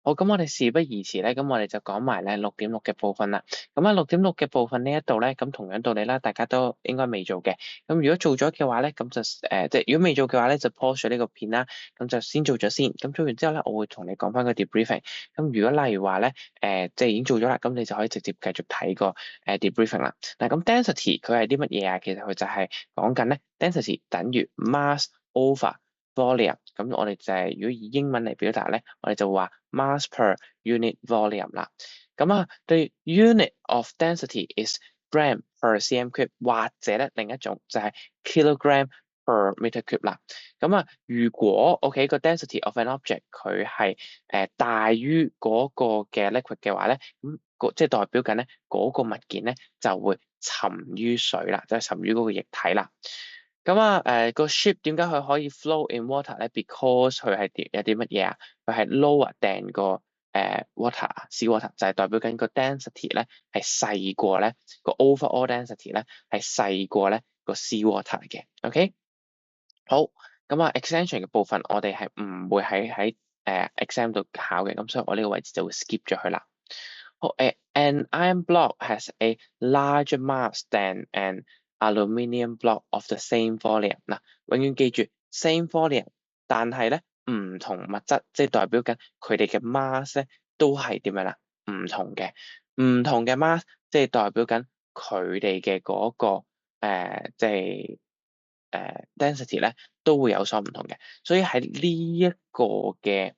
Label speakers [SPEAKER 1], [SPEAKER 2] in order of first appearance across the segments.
[SPEAKER 1] 好，咁我哋事不宜遲咧，咁我哋就講埋咧6.6嘅部分啦。咁啊6.6嘅部分呢一度咧，咁同樣道理啦，大家都應該未做嘅。咁如果做咗嘅話咧，咁就即係如果未做嘅話咧，就 pause 咗呢個片啦。咁就先做咗先。咁做完之後咧，我會同你講翻個 debriefing。咁如果例如話咧，即係已經做咗啦，咁你就可以直接繼續睇個debriefing 啦。嗱，咁 density 佢係啲乜嘢啊？其實佢就係講緊咧 density 等於 mass over volume，咁我哋就係如果以英文嚟表達咧，我哋就話 mass per unit volume 啦。咁啊，對 unit of density is gram per cm cube，或者咧另一種就係 kilogram per meter cube 啦。咁啊，如果 OK 個 density of an object 佢係大於嗰個嘅 liquid 嘅話咧，咁即係代表緊咧嗰個物件咧就會沉於水啦，就係沉於嗰個液體啦。咁啊，個 ship 點解佢可以 flow in water 咧？Because 佢係有啲乜嘢啊？佢係 lower than 個sea water，就係代表緊個 density 咧係細過咧個 overall density 咧係細過咧個 sea water 嘅。OK，好，咁啊 extension 嘅部分我哋係唔會喺exam 度考嘅，咁所以我呢個位置就會 skip 咗佢啦。好，an iron block has a larger mass than an aluminium block of the same volume。嗱，永遠記住 same volume，但係咧唔同物質，即係代表緊佢哋嘅 mass 咧都係點樣啦？唔同嘅，唔同嘅 mass，即係代表緊佢哋嘅嗰個即係density 咧都會有所唔同嘅。所以喺呢一個嘅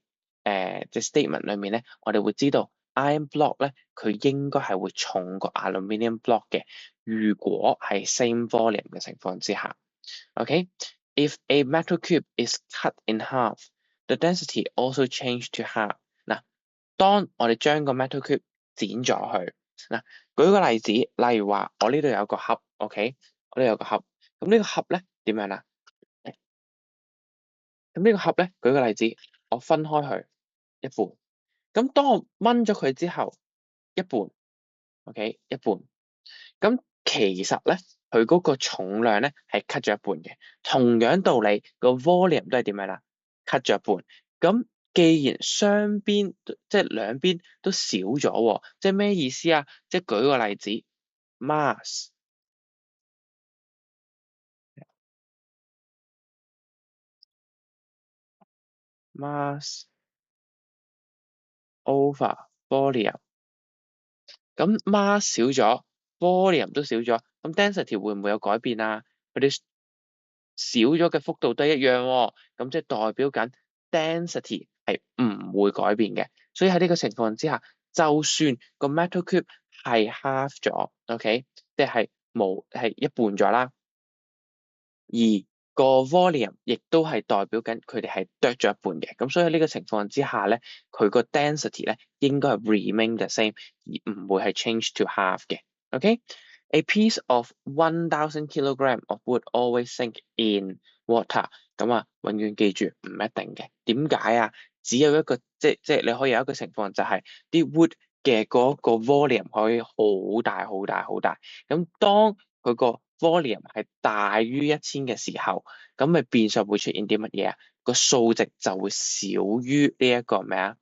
[SPEAKER 1] 即係 statement 裏面咧，我哋會知道 iron block 咧佢應該係會重過 aluminium block 嘅。如果係 same volume 嘅情況之下，OK，if a metal cube is cut in half, the density also change to half。嗱，當我哋將個 metal cube 剪咗去，嗱，舉個例子，例如話我呢度有個盒，OK，我呢度有個盒，咁呢個盒咧點樣啦？咁呢個盒咧，舉個例子，我分開佢一半。咁當我掹咗佢之後，一半，OK，一半。咁其實咧，佢嗰個重量咧係 cut 咗一半嘅。同樣道理，個 volume 都係點樣啦？cut 咗一半。咁既然雙邊即係兩邊都少咗喎，即係咩意思啊？即係舉個例子，mass mass over volume。咁 mass 少咗，volume 都少咗，咁 density 會唔會有改變啊？佢哋少咗嘅幅度都一樣喎，咁即係代表緊 density 係唔會改變嘅。所以喺呢個情況之下，就算個 metal cube 係 half 咗，OK，即係係一半咗啦，而個 volume 亦都係代表緊佢哋係剁咗一半嘅。咁所以喺呢個情況之下咧，佢個 density 咧應該係 remain the same，而唔會係 change to half 嘅。OK，a piece of 1000 kilogram of wood always sink in water。咁啊，永遠記住唔一定嘅。點解啊？只有一個即係你可以有一個情況就係啲 wood 嘅嗰個 volume 可以好大好大好大。咁當佢個 volume 係大於1000嘅時候，咁咪變相會出現啲乜嘢啊？個數值就會少於呢一個咩啊？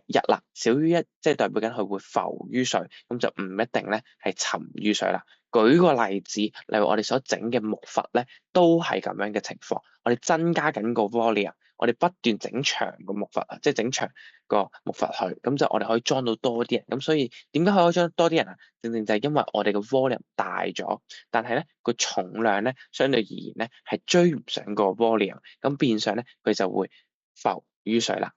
[SPEAKER 1] 一啦，少於一，即係代表緊佢會浮於水，咁就唔一定咧係沉於水啦。舉個例子，例如我哋所整嘅木筏咧，都係咁樣嘅情況。我哋增加緊個 volume，我哋不斷整長個木筏啊，即係整長個木筏去，咁就我哋可以裝到多啲人。咁所以點解可以裝多啲人啊？正正就係因為我哋嘅 volume 大咗，但係咧個重量咧相對而言咧係追唔上個 volume，咁變相咧佢就會浮於水啦。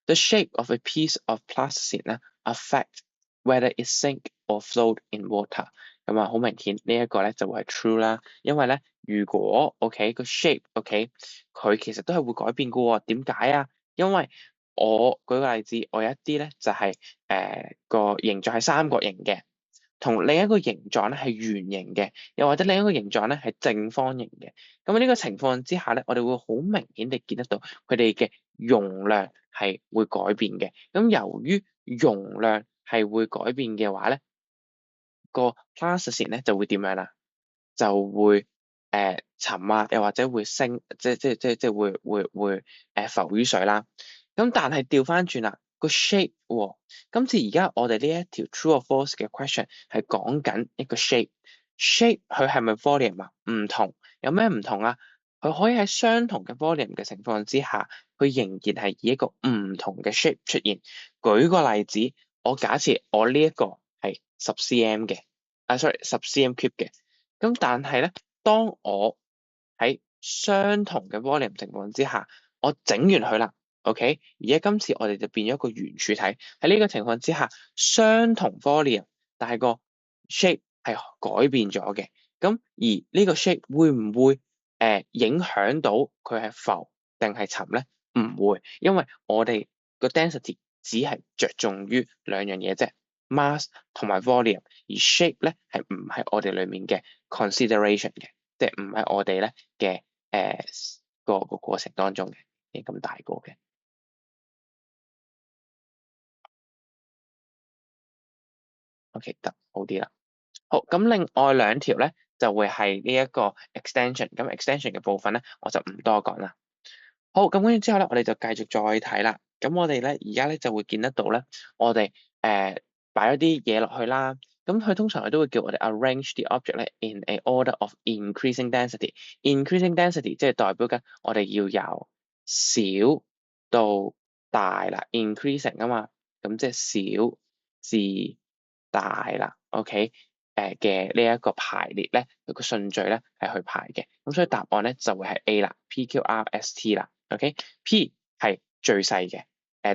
[SPEAKER 1] The shape of a piece of plasticine 咧 affect whether it sink or float in water。咁啊，好明顯呢一個咧就會係 true 啦，因為咧如果 OK 個 shape OK 佢其實都係會改變嘅喎。點解啊？因為我舉個例子，我有一啲咧就係個形狀係三角形嘅，同另一個形狀咧係圓形嘅，又或者另一個形狀咧係正方形嘅。咁喺呢個情況之下咧，我哋會好明顯地見得到佢哋嘅容量係會改變嘅。咁由於容量係會改變嘅話咧，個 plasticine 咧就會點樣啦？就會沉啊，又或者會升，即會浮於水啦。咁但係調翻轉啦，個 shape 喎。今次而家我哋呢一條 true or false 嘅 question 係講緊一個 shape 佢係咪 volume 啊？唔同，有咩唔同啊？佢可以喺相同嘅 volume 嘅情況之下，佢仍然係以一個唔同嘅 shape 出現。舉個例子，我假設我呢一個係10cm 嘅，10cm cube 嘅，咁但係咧，當我喺相同嘅 volume 情況之下，我整完佢啦，OK，而家今次我哋就變咗一個圓柱體。喺呢個情況之下，相同 volume，但係個 shape 係改變咗嘅。咁而呢個 shape 會唔會影響到佢係浮定係沉咧？唔會，因為我哋個 density 只係着重於兩樣嘢啫，mass 同埋 volume，而 shape 咧係唔係我哋裡面嘅 consideration 嘅，即係唔係我哋咧嘅個過程當中嘅咁大個嘅。OK，得好啲啦。好，咁另外兩條咧就會係呢一個 extension，咁 extension 嘅部分咧我就唔多講啦。好，咁跟住之後咧，我哋就繼續再睇啦。咁我哋咧而家咧就會見得到咧，我哋擺咗啲嘢落去啦。咁佢通常佢都會叫我哋 arrange the object 咧 in a order of increasing density。increasing density 即係代表緊我哋要由小到大啦，increasing 啊嘛，咁即係小至大啦。OK，嘅呢一個排列咧，佢個順序咧係去排嘅。咁所以答案咧就會係 A 啦，PQRST 啦。OK，P 係最細嘅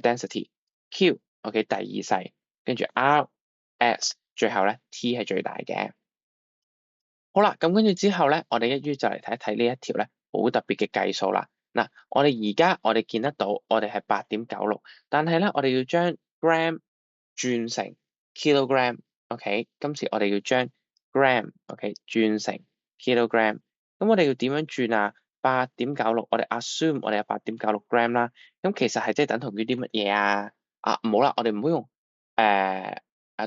[SPEAKER 1] density，Q OK 第二細，跟住 R、S 最後咧 T 係最大嘅。好啦，咁跟住之後咧，我哋一於就嚟睇一睇呢一條咧好特別嘅計數啦。嗱，我哋見得到，我哋係8.96，但係咧我哋要將 gram 轉成 kilogram。OK，今次我哋要將 gram OK 轉成 kilogram，咁我哋要點樣轉啊？8.96，我哋 assume 我哋有8.96 gram 啦，咁其實係即係等同於啲乜嘢啊？唔好啦，我哋唔好用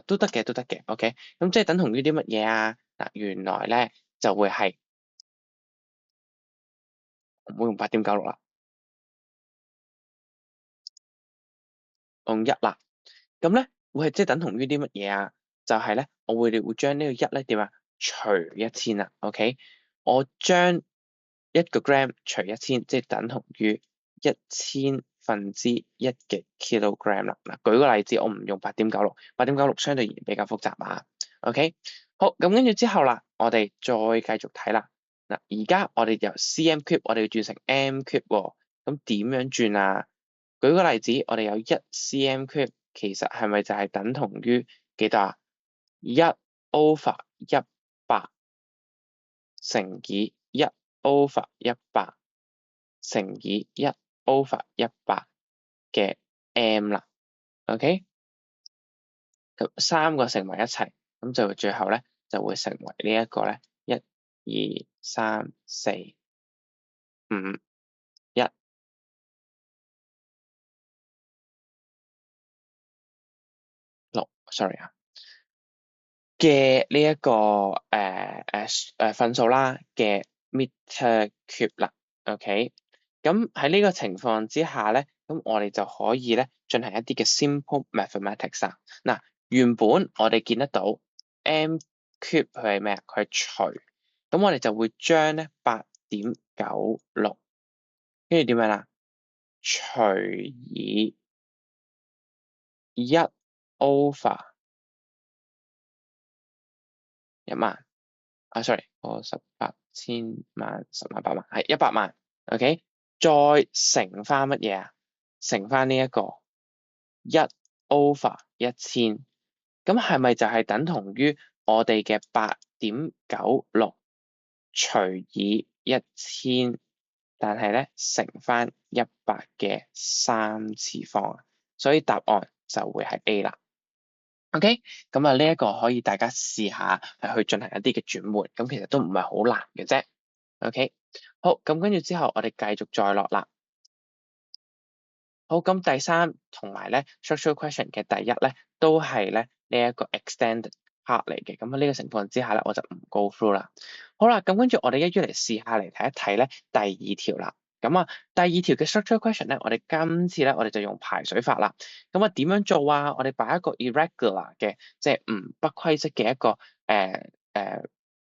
[SPEAKER 1] 都得嘅，都得嘅。OK，咁即係等同於啲乜嘢啊？嗱，原來咧就會係唔好用8.96啦，用一啦。咁咧會係即係等同於啲乜嘢啊？就係咧，我會將呢個一咧點啊？除1000啦。OK，我將一個 gram 除1000，即係等同於1000分之1嘅 kilogram 啦。嗱，舉個例子，我唔用8.96，8.96相對而言比較複雜啊。OK，好，咁跟住之後啦，我哋再繼續睇啦。嗱，而家我哋由 cm cube 我哋要轉成 m cube 喎，咁點樣轉啊？舉個例子，我哋有1cm cube，其實係咪就係等同於幾多啊？1/100乘以1/100乘以1/100嘅 m 啦。OK，咁三個乘埋一齊，咁就最後咧就會成為呢一個咧1、2、3、4、5、1、6，sorry 啊。嘅呢一個分數啦嘅 meter cube 啦，OK，咁喺呢個情況之下咧，咁我哋就可以咧進行一啲嘅 simple mathematics 啊。嗱，原本我哋見得到 m cube 佢係咩啊？佢係除，咁我哋就會將咧8.96，跟住點樣啦？除以1/10000。sorry，我10,000,000、10萬、100萬係100萬，OK，再乘翻乜嘢啊？乘翻呢一個1/1000，咁係咪就係等同於我哋嘅8.96除以1000，但係咧乘翻100嘅3次方啊？所以答案就會係 A 啦。OK，咁啊呢一個可以大家試下係去進行一啲嘅轉換，咁其實都唔係好難嘅啫。OK，好，咁跟住之後我哋繼續再落啦。好，咁第三同埋咧 structural question 嘅第一咧都係咧呢一個 extended part 嚟嘅，咁喺呢個情況之下咧我就唔 go through 啦。好啦，咁跟住我哋一於嚟試下嚟睇一睇咧第二條啦。咁啊，第二條嘅 structure question 咧，我哋今次咧，我哋就用排水法啦。咁啊，點樣做啊？我哋擺一個 irregular 嘅，即係唔不規則嘅一個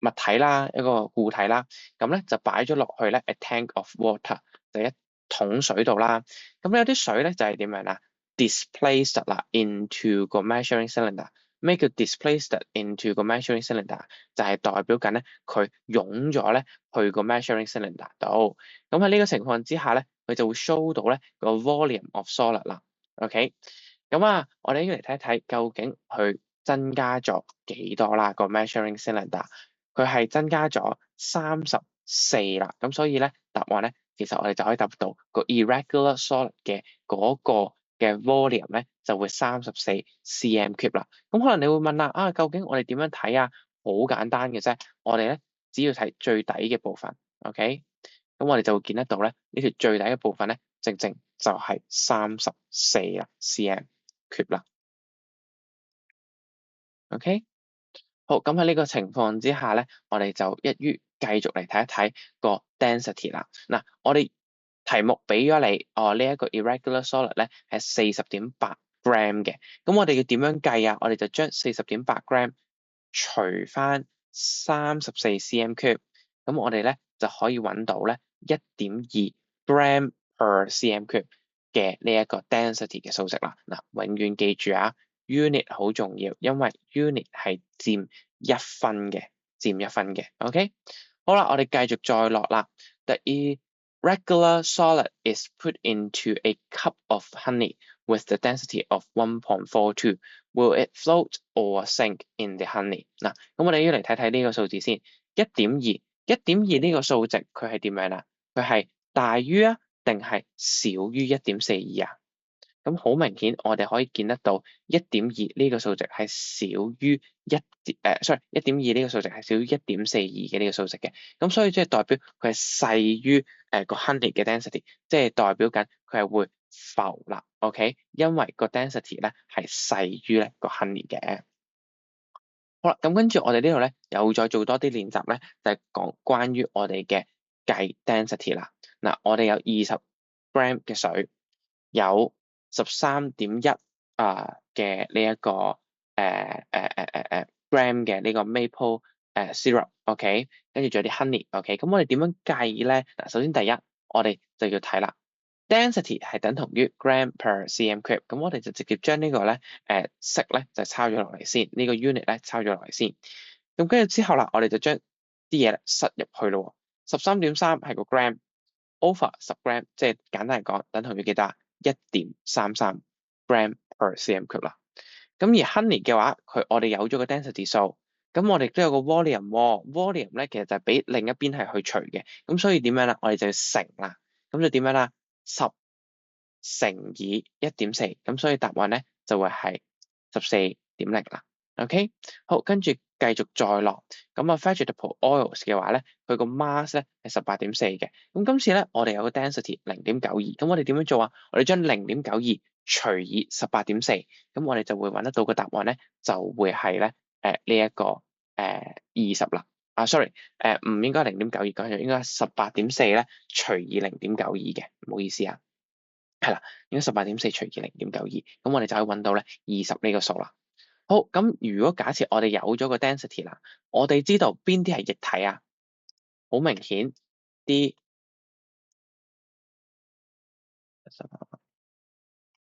[SPEAKER 1] 物體啦，一個固體啦。咁咧就擺咗落去咧 a tank of water，就一桶水度啦。咁有啲水咧就係點樣啊？displaced 啦 into 個 measuring cylinder。咩叫 displaced into 個 measuring cylinder？就係代表緊咧佢湧咗咧去個 measuring cylinder 度。咁喺呢個情況之下咧，佢就會 show 到咧個 volume of solid 啦。OK，咁啊，我哋要嚟睇一睇究竟佢增加咗幾多啦？個 measuring cylinder 佢係增加咗34啦。咁所以咧答案咧，其實我哋就可以答到個 irregular solid 嘅嗰個嘅 volume 咧就會34 cm cube 啦。咁可能你會問啦，究竟我哋點樣睇啊？好簡單嘅啫，我哋咧只要睇最底嘅部分。OK。咁我哋就會見得到咧，呢條最底嘅部分咧，正正就係34啦 cm cube 啦。OK，好，咁喺呢個情況之下咧，我哋就一於繼續嚟睇一睇個 density 啦。嗱，我哋題目俾咗你，呢一個 irregular solid 咧係40.8 gram 嘅。咁我哋要點樣計啊？我哋就將40.8 gram 除翻34 cm cube，咁我哋咧就可以揾到咧1.2 gram per cm cube 嘅呢一個 density 嘅數值啦。嗱，永遠記住啊，unit 好重要，因為 unit 係佔一分嘅，佔一分嘅。OK，好啦，我哋繼續再落啦。The irregular solid is put into a cup of honey with the density of 1.42. Will it float or sink in the honey？ 嗱，咁我哋要嚟睇睇呢個數字先。1.2呢個數值佢係點樣啊？佢係大於啊，定係少於1.42啊？咁好明顯，我哋可以見得到1.2呢個數值係少於1.2呢個數值係少於1.42嘅呢個數值嘅。咁所以即係代表佢係細於個 honey 嘅 density，即係代表緊佢係會浮啦。OK，因為個 density 咧係細於咧個 honey 嘅。好啦，咁跟住我哋呢度咧又再做多啲練習咧，就係講關於我哋嘅計 density 啦。嗱，我哋有20 gram 嘅水，有13.1嘅呢一個gram 嘅呢個 maple syrup，OK，跟住仲有啲 honey，OK，咁我哋點樣計咧？嗱，首先第一，我哋就要睇啦。density 係等同於 gram per cm cube，咁我哋就直接將呢個咧式咧就抄咗落嚟先，呢個 unit 咧抄咗落嚟先。咁跟住之後啦，我哋就將啲嘢塞入去咯。13.3係個 gram，over 10 gram，即係簡單嚟講，等同於幾多啊？1.33 gram per cm cube 啦。咁而 honey 嘅話，我哋有咗個 density 數，咁我哋都有個 volume，volume 咧其實就係俾另一邊係去除嘅，咁所以點樣啦？我哋就要乘啦，咁就點樣啦？10乘以1.4，咁所以答案咧就會係14.0啦。OK，好，跟住繼續再落，咁啊 vegetable oils 嘅話咧，佢個 mass 咧係18.4嘅，咁今次咧我哋有個 density 0.92，咁我哋點樣做啊？我哋將0.92除以18.4，咁我哋就會揾得到個答案咧，就會係咧呢一個20啦。sorry，唔應該0.92，講錯，應該18.4咧除以0.92嘅，唔好意思啊。係啦，應該18.4除以0.92，咁我哋就可以揾到咧20呢個數啦。好，咁如果假設我哋有咗個 density 啦，我哋知道邊啲係液體啊？好明顯啲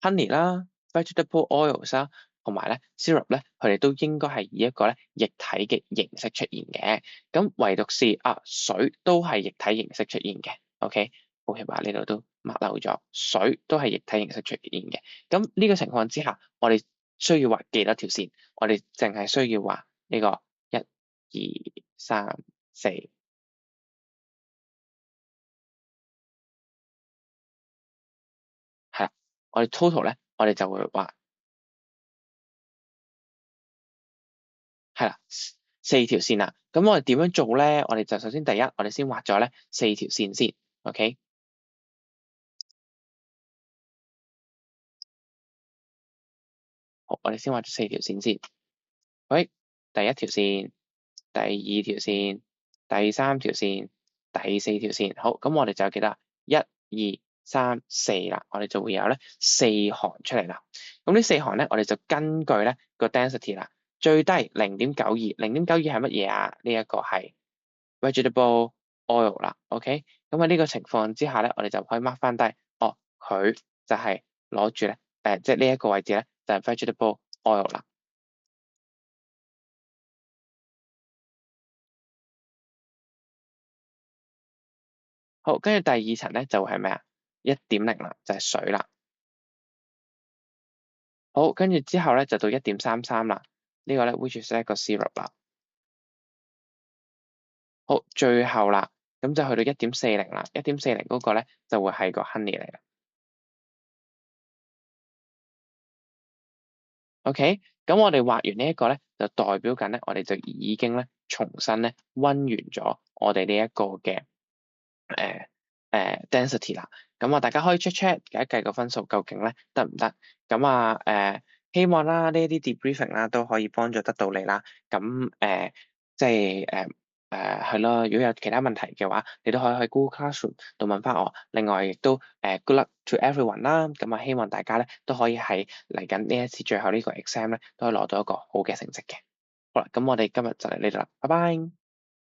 [SPEAKER 1] honey 啦、vegetable oils 啦，同埋咧 syrup 咧，佢哋都應該係以一個咧液體嘅形式出現嘅。咁唯獨是水都係液體形式出現嘅。OK，好嘅話呢度都抹漏咗，水都係液體形式出現嘅。咁呢個情況之下，我哋需要畫幾多條線？我哋淨係需要畫呢個1、2、3、4。係啦，我哋 total 咧，我哋就會畫係啦4條線啦。咁我哋點樣做咧？我哋就首先第一，我哋先畫咗咧4條線先。OK，好，我哋先畫咗4條線先。喂，第一條線、第二條線、第三條線、第四條線。好，咁我哋就記得1、2、3、4啦，我哋就會有咧4行出嚟啦。咁呢4行咧，我哋就根據咧個 density 啦，最低0.92，0.92係乜嘢啊？呢一個係 vegetable oil 啦，OK。咁喺呢個情況之下咧，我哋就可以 mark 翻低，哦，佢就係攞住咧，即係呢一個位置咧，就係 vegetable oil 啦。好，跟住第二層咧就係咩啊？1.0啦，就係水啦。好，跟住之後咧就到1.33啦，呢個咧 which is 一個 syrup 啦。好，最後啦，咁就去到1.40啦，1.40嗰個咧就會係個 honey 嚟啦。OK，咁我哋畫完呢一個咧，就代表緊咧，我哋就已經咧重新咧溫完咗我哋呢一個嘅誒density 啦。咁啊，大家可以 check 計一計個分數究竟咧得唔得？咁啊希望啦呢一啲 debriefing 啦都可以幫助得到你啦。咁即係係咯，如果有其他問題嘅話，你都可以喺 Google Classroom 度問翻我。另外亦都good luck to everyone 啦。咁啊，希望大家咧都可以喺嚟緊呢一次最後呢個 exam 咧，都可以攞到一個好嘅成績嘅。好啦，咁我哋今日就嚟呢度啦，拜拜。